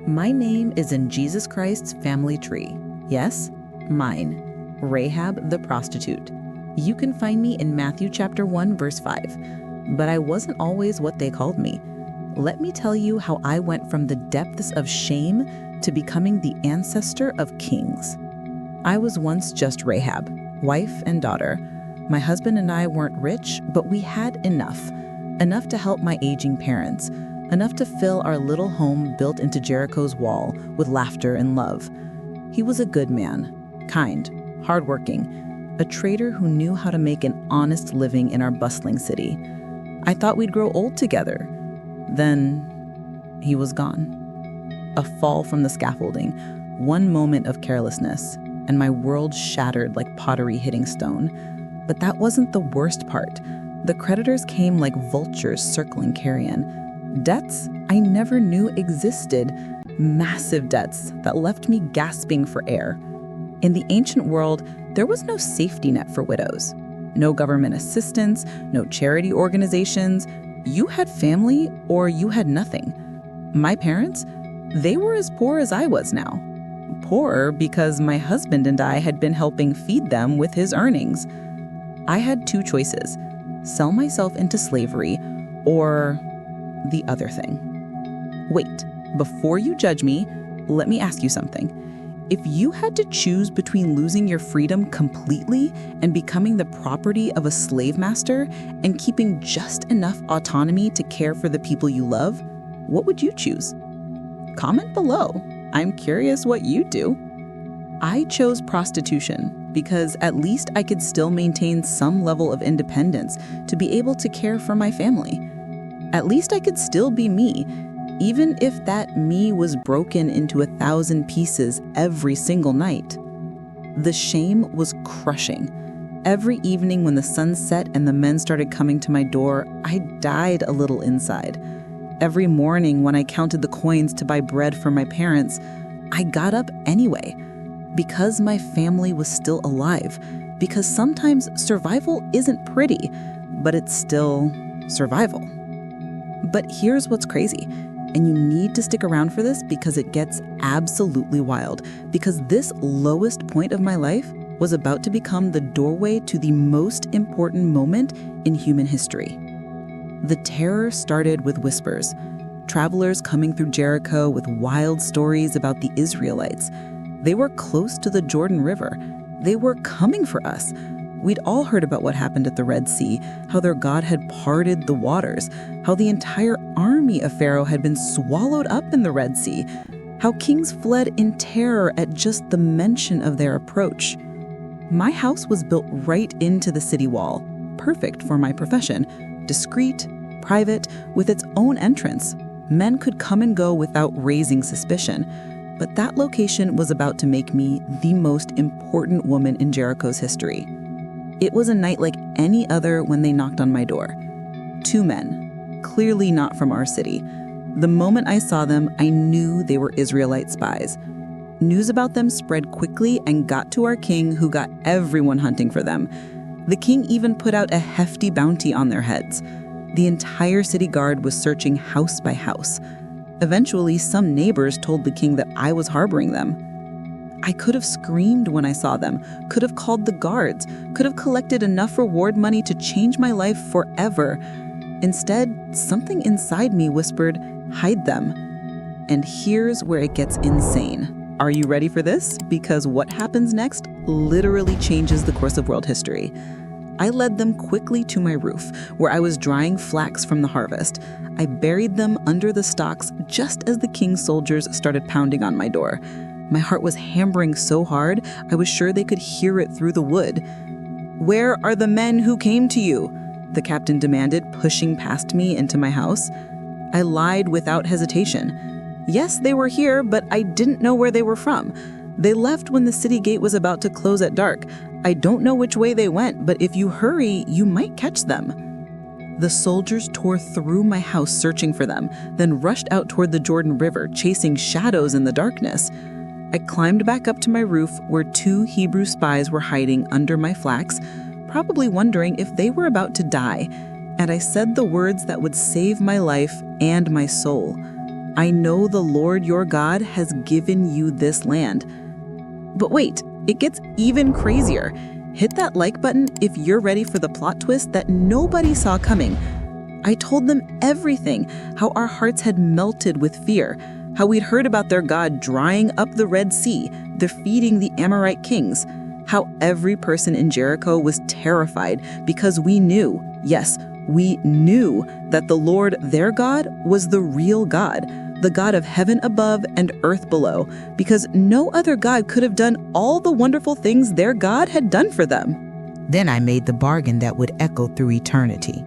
My name is in Jesus Christ's family tree. Yes, mine, Rahab the Prostitute. You can find me in Matthew chapter 1, verse 5. But I wasn't always what they called me. Let me tell you how I went from the depths of shame to becoming the ancestor of kings. I was once just Rahab, wife and daughter. My husband and I weren't rich, but we had enough to help my aging parents, enough to fill our little home built into Jericho's wall with laughter and love. He was a good man, kind, hardworking, a trader who knew how to make an honest living in our bustling city. I thought we'd grow old together. Then he was gone. A fall from the scaffolding, one moment of carelessness, and my world shattered like pottery hitting stone. But that wasn't the worst part. The creditors came like vultures circling carrion. Debts I never knew existed, massive debts that left me gasping for air. In the ancient world, there was no safety net for widows. No government assistance, no charity organizations. You had family or you had nothing. My parents, they were as poor as I was now. Poorer because my husband and I had been helping feed them with his earnings. I had two choices: sell myself into slavery or the other thing. Wait, before you judge me, let me ask you something. If you had to choose between losing your freedom completely and becoming the property of a slave master and keeping just enough autonomy to care for the people you love, what would you choose? Comment below. I'm curious what you do. I chose prostitution because at least I could still maintain some level of independence to be able to care for my family. At least I could still be me, even if that me was broken into 1,000 pieces every single night. The shame was crushing. Every evening when the sun set and the men started coming to my door, I died a little inside. Every morning when I counted the coins to buy bread for my parents, I got up anyway, because my family was still alive, because sometimes survival isn't pretty, but it's still survival. But here's what's crazy. And you need to stick around for this because it gets absolutely wild. Because this lowest point of my life was about to become the doorway to the most important moment in human history. The terror started with whispers. Travelers coming through Jericho with wild stories about the Israelites. They were close to the Jordan River. They were coming for us. We'd all heard about what happened at the Red Sea, how their God had parted the waters, how the entire army of Pharaoh had been swallowed up in the Red Sea, how kings fled in terror at just the mention of their approach. My house was built right into the city wall, perfect for my profession, discreet, private, with its own entrance. Men could come and go without raising suspicion. But that location was about to make me the most important woman in Jericho's history. It was a night like any other when they knocked on my door. Two men, clearly not from our city. The moment I saw them, I knew they were Israelite spies. News about them spread quickly and got to our king, who got everyone hunting for them. The king even put out a hefty bounty on their heads. The entire city guard was searching house by house. Eventually, some neighbors told the king that I was harboring them. I could have screamed when I saw them, could have called the guards, could have collected enough reward money to change my life forever. Instead, something inside me whispered, "Hide them." And here's where it gets insane. Are you ready for this? Because what happens next literally changes the course of world history. I led them quickly to my roof, where I was drying flax from the harvest. I buried them under the stalks just as the king's soldiers started pounding on my door. My heart was hammering so hard, I was sure they could hear it through the wood. "Where are the men who came to you?" the captain demanded, pushing past me into my house. I lied without hesitation. Yes, they were here, but I didn't know where they were from. They left when the city gate was about to close at dark. I don't know which way they went, but if you hurry, you might catch them. The soldiers tore through my house searching for them, then rushed out toward the Jordan River, chasing shadows in the darkness. I climbed back up to my roof where two Hebrew spies were hiding under my flax, probably wondering if they were about to die, and I said the words that would save my life and my soul. I know the Lord your God has given you this land. But wait, it gets even crazier. Hit that like button if you're ready for the plot twist that nobody saw coming. I told them everything, how our hearts had melted with fear, how we'd heard about their God drying up the Red Sea, defeating the Amorite kings, how every person in Jericho was terrified because we knew, yes, we knew that the Lord, their God, was the real God, the God of heaven above and earth below, because no other God could have done all the wonderful things their God had done for them. Then I made the bargain that would echo through eternity.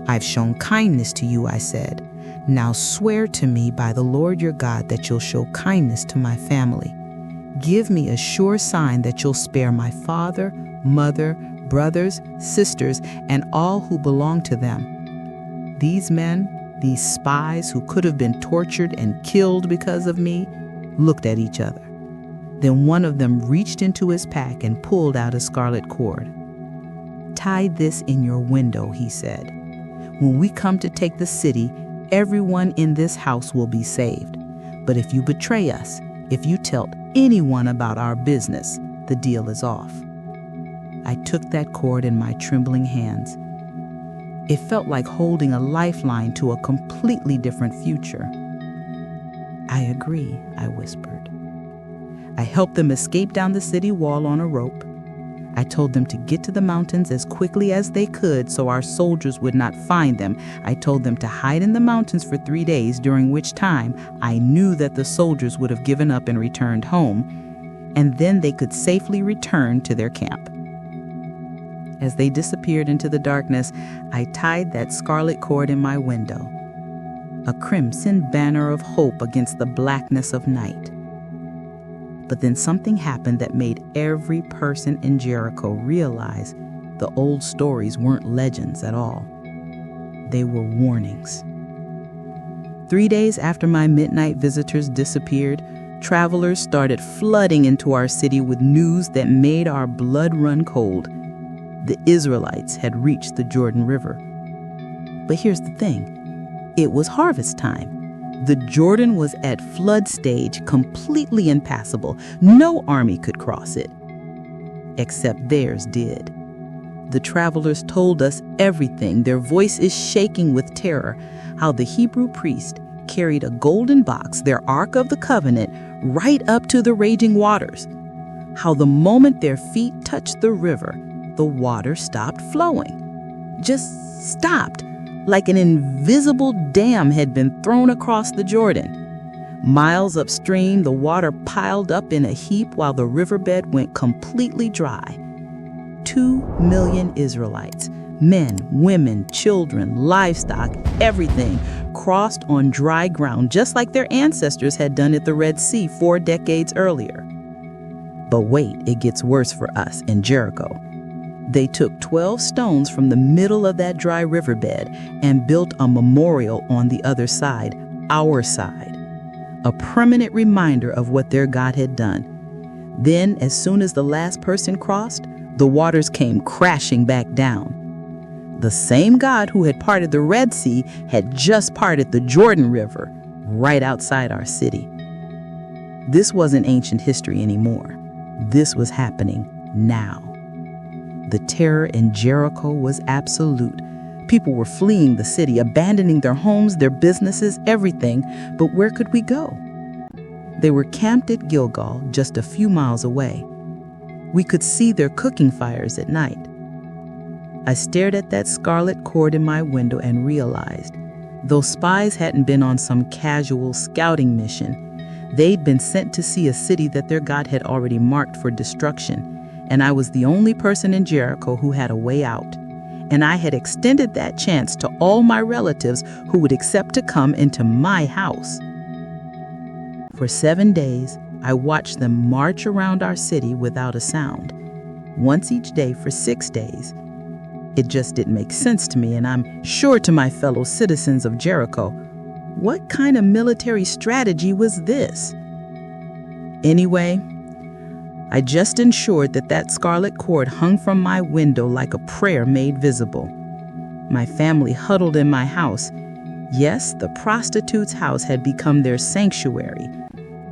I've shown kindness to you, I said. Now swear to me by the Lord your God that you'll show kindness to my family. Give me a sure sign that you'll spare my father, mother, brothers, sisters, and all who belong to them. These men, these spies who could have been tortured and killed because of me, looked at each other. Then one of them reached into his pack and pulled out a scarlet cord. Tie this in your window, he said. When we come to take the city, everyone in this house will be saved. But if you betray us, if you tell anyone about our business, the deal is off. I took that cord in my trembling hands. It felt like holding a lifeline to a completely different future. I agree, I whispered. I helped them escape down the city wall on a rope. I told them to get to the mountains as quickly as they could so our soldiers would not find them. I told them to hide in the mountains for 3 days, during which time I knew that the soldiers would have given up and returned home, and then they could safely return to their camp. As they disappeared into the darkness, I tied that scarlet cord in my window, a crimson banner of hope against the blackness of night. But then something happened that made every person in Jericho realize the old stories weren't legends at all. They were warnings. 3 days after my midnight visitors disappeared, travelers started flooding into our city with news that made our blood run cold. The Israelites had reached the Jordan River. But here's the thing. It was harvest time. The Jordan was at flood stage, completely impassable. No army could cross it. Except theirs did. The travelers told us everything, their voices shaking with terror, how the Hebrew priest carried a golden box, their Ark of the Covenant, right up to the raging waters. How the moment their feet touched the river, the water stopped flowing. Just stopped. Like an invisible dam had been thrown across the Jordan. Miles upstream, the water piled up in a heap while the riverbed went completely dry. 2 million Israelites, men, women, children, livestock, everything, crossed on dry ground just like their ancestors had done at the Red Sea 4 decades earlier. But wait, it gets worse for us in Jericho. They took 12 stones from the middle of that dry riverbed and built a memorial on the other side, our side, a permanent reminder of what their God had done. Then, as soon as the last person crossed, the waters came crashing back down. The same God who had parted the Red Sea had just parted the Jordan River right outside our city. This wasn't ancient history anymore. This was happening now. The terror in Jericho was absolute. People were fleeing the city, abandoning their homes, their businesses, everything. But where could we go? They were camped at Gilgal, just a few miles away. We could see their cooking fires at night. I stared at that scarlet cord in my window and realized, those spies hadn't been on some casual scouting mission. They'd been sent to see a city that their God had already marked for destruction. And I was the only person in Jericho who had a way out. And I had extended that chance to all my relatives who would accept to come into my house. For 7 days, I watched them march around our city without a sound, once each day for 6 days. It just didn't make sense to me, and I'm sure to my fellow citizens of Jericho. What kind of military strategy was this? Anyway, I just ensured that that scarlet cord hung from my window like a prayer made visible. My family huddled in my house. Yes, the prostitute's house had become their sanctuary.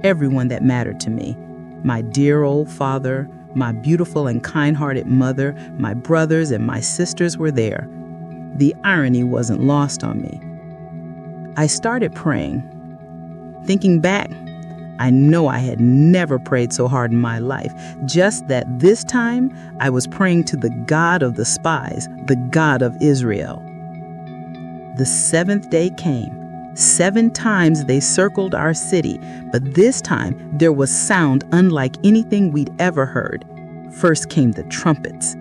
Everyone that mattered to me, my dear old father, my beautiful and kind-hearted mother, my brothers and my sisters were there. The irony wasn't lost on me. I started praying. Thinking back, I know I had never prayed so hard in my life, just that this time I was praying to the God of the spies, the God of Israel. The seventh day came. 7 times they circled our city, but this time there was sound unlike anything we'd ever heard. First came the trumpets,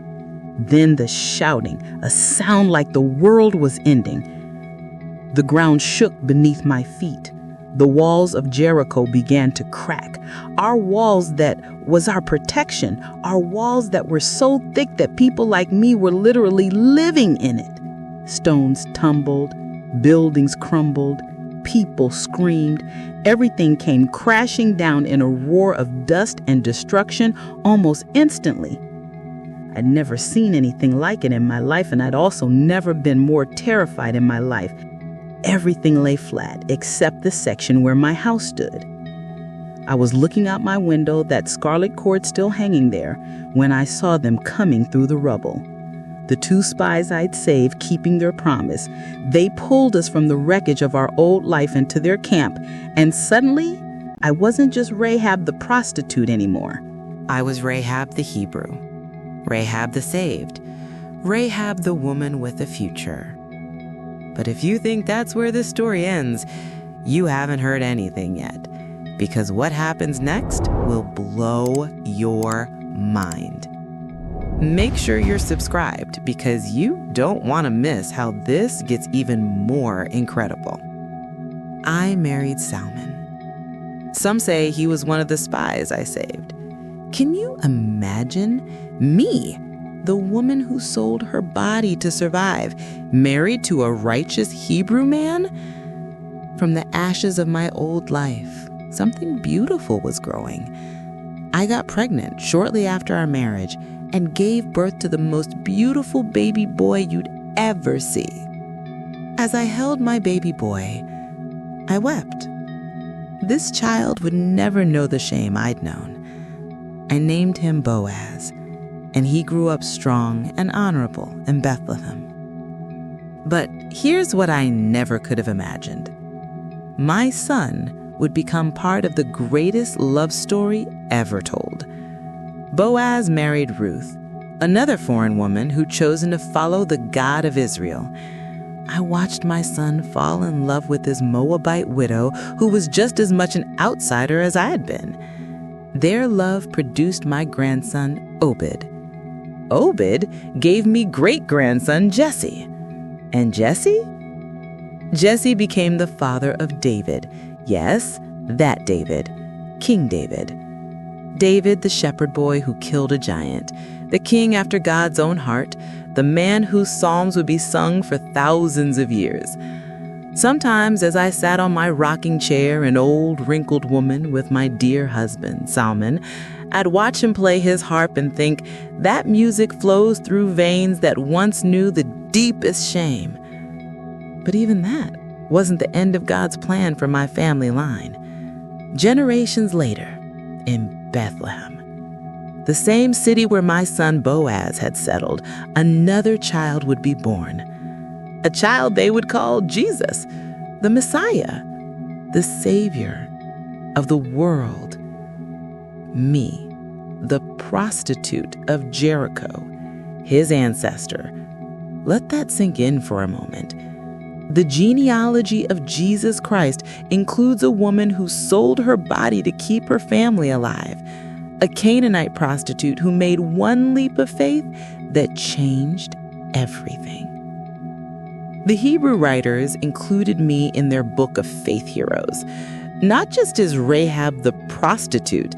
then the shouting, a sound like the world was ending. The ground shook beneath my feet. The walls of Jericho began to crack. Our walls that was our protection, our walls that were so thick that people like me were literally living in it. Stones tumbled, buildings crumbled, people screamed. Everything came crashing down in a roar of dust and destruction almost instantly. I'd never seen anything like it in my life, and I'd also never been more terrified in my life. Everything lay flat except the section where my house stood. I was looking out my window, that scarlet cord still hanging there, when I saw them coming through the rubble. The 2 spies I'd saved, keeping their promise. They pulled us from the wreckage of our old life into their camp, and suddenly, I wasn't just Rahab the prostitute anymore. I was Rahab the Hebrew, Rahab the saved, Rahab the woman with a future. But if you think that's where this story ends, you haven't heard anything yet, because what happens next will blow your mind. Make sure you're subscribed, because you don't want to miss how this gets even more incredible. I married Salman. Some say he was one of the spies I saved. Can you imagine me, the woman who sold her body to survive, married to a righteous Hebrew man? From the ashes of my old life, something beautiful was growing. I got pregnant shortly after our marriage and gave birth to the most beautiful baby boy you'd ever see. As I held my baby boy, I wept. This child would never know the shame I'd known. I named him Boaz, and he grew up strong and honorable in Bethlehem. But here's what I never could have imagined. My son would become part of the greatest love story ever told. Boaz married Ruth, another foreign woman who'd chosen to follow the God of Israel. I watched my son fall in love with his Moabite widow, who was just as much an outsider as I had been. Their love produced my grandson, Obed. Obed gave me great-grandson, Jesse. And Jesse? Jesse became the father of David. Yes, that David, King David. David, the shepherd boy who killed a giant, the king after God's own heart, the man whose psalms would be sung for thousands of years. Sometimes, as I sat on my rocking chair, an old, wrinkled woman with my dear husband, Salman, I'd watch him play his harp and think, that music flows through veins that once knew the deepest shame. But even that wasn't the end of God's plan for my family line. Generations later, in Bethlehem, the same city where my son Boaz had settled, another child would be born. A child they would call Jesus, the Messiah, the Savior of the world. Me, the prostitute of Jericho, his ancestor. Let that sink in for a moment. The genealogy of Jesus Christ includes a woman who sold her body to keep her family alive, a Canaanite prostitute who made one leap of faith that changed everything. The Hebrew writers included me in their book of faith heroes, not just as Rahab the prostitute,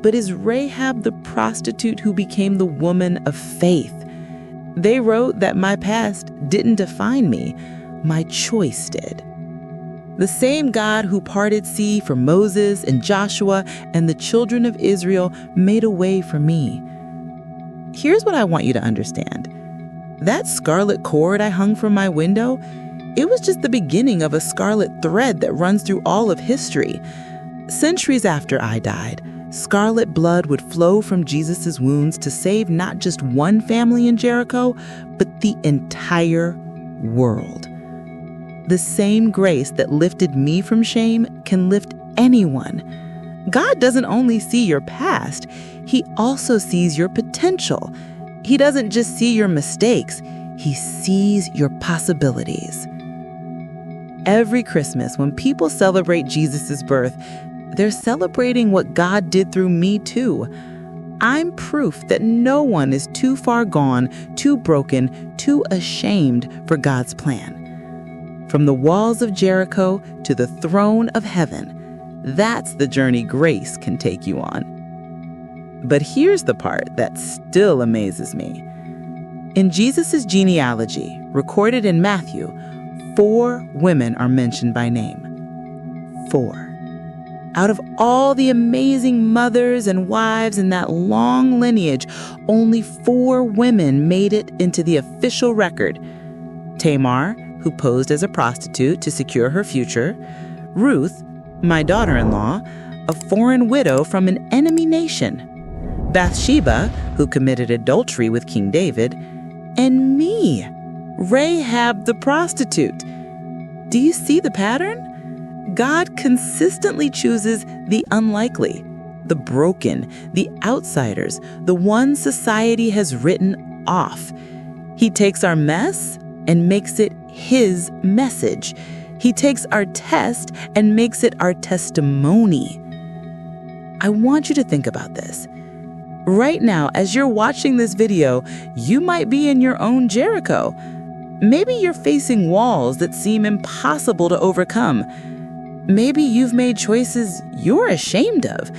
but as Rahab the prostitute who became the woman of faith. They wrote that my past didn't define me, my choice did. The same God who parted sea for Moses and Joshua and the children of Israel made a way for me. Here's what I want you to understand. That scarlet cord I hung from my window, It was just the beginning of a scarlet thread that runs through all of history. Centuries after I died, scarlet blood would flow from Jesus' wounds to save not just one family in Jericho, but the entire world. The same grace that lifted me from shame can lift anyone. God doesn't only see your past, He also sees your potential. He doesn't just see your mistakes, He sees your possibilities. Every Christmas, when people celebrate Jesus' birth, they're celebrating what God did through me too. I'm proof that no one is too far gone, too broken, too ashamed for God's plan. From the walls of Jericho to the throne of heaven, that's the journey grace can take you on. But here's the part that still amazes me. In Jesus' genealogy, recorded in Matthew, 4 women are mentioned by name. 4. Out of all the amazing mothers and wives in that long lineage, only 4 women made it into the official record. Tamar, who posed as a prostitute to secure her future. Ruth, my daughter-in-law, a foreign widow from an enemy nation. Bathsheba, who committed adultery with King David. And me, Rahab the Prostitute. Do you see the pattern? God consistently chooses the unlikely, the broken, the outsiders, the ones society has written off. He takes our mess and makes it His message. He takes our test and makes it our testimony. I want you to think about this. Right now, as you're watching this video, you might be in your own Jericho. Maybe you're facing walls that seem impossible to overcome. Maybe you've made choices you're ashamed of.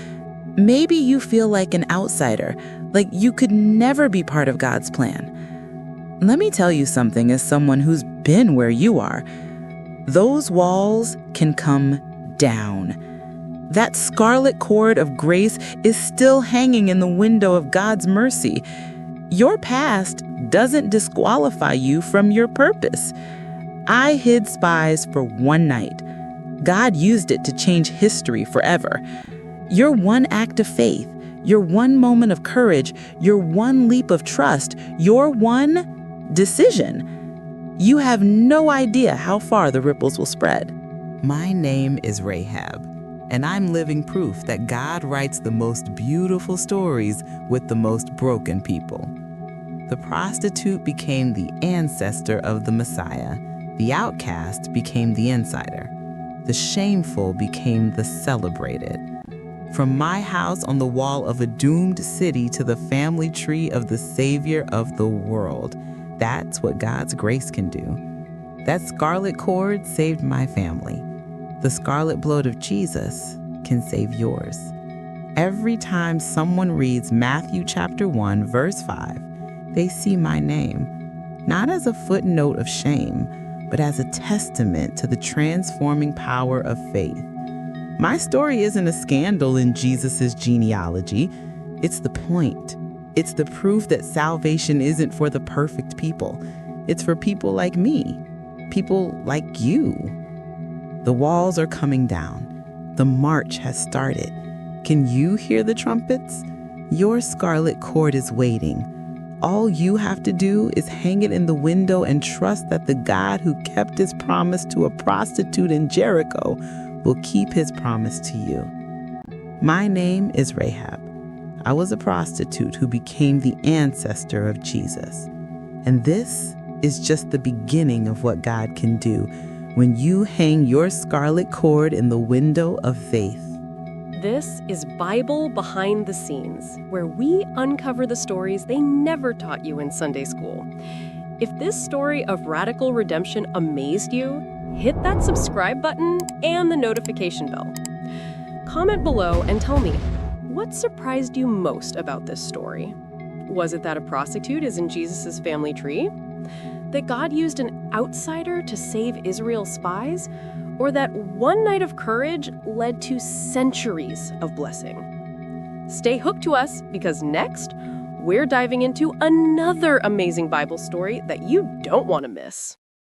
Maybe you feel like an outsider, like you could never be part of God's plan. Let me tell you something as someone who's been where you are. Those walls can come down. That scarlet cord of grace is still hanging in the window of God's mercy. Your past doesn't disqualify you from your purpose. I hid spies for one night. God used it to change history forever. Your one act of faith, your one moment of courage, your one leap of trust, your one decision. You have no idea how far the ripples will spread. My name is Rahab, and I'm living proof that God writes the most beautiful stories with the most broken people. The prostitute became the ancestor of the Messiah. The outcast became the insider. The shameful became the celebrated. From my house on the wall of a doomed city to the family tree of the Savior of the world. That's what God's grace can do. That scarlet cord saved my family. The scarlet blood of Jesus can save yours. Every time someone reads Matthew chapter 1, verse 5, they see my name, not as a footnote of shame, but as a testament to the transforming power of faith. My story isn't a scandal in Jesus' genealogy. It's the point. It's the proof that salvation isn't for the perfect people. It's for people like me, people like you. The walls are coming down. The march has started. Can you hear the trumpets? Your scarlet cord is waiting. All you have to do is hang it in the window and trust that the God who kept His promise to a prostitute in Jericho will keep His promise to you. My name is Rahab. I was a prostitute who became the ancestor of Jesus. And this is just the beginning of what God can do when you hang your scarlet cord in the window of faith. This is Bible Behind the Scenes, where we uncover the stories they never taught you in Sunday school. If this story of radical redemption amazed you, hit that subscribe button and the notification bell. Comment below and tell me, what surprised you most about this story? Was it that a prostitute is in Jesus' family tree? That God used an outsider to save Israel's spies? Or that one night of courage led to centuries of blessing? Stay hooked to us, because next, we're diving into another amazing Bible story that you don't want to miss.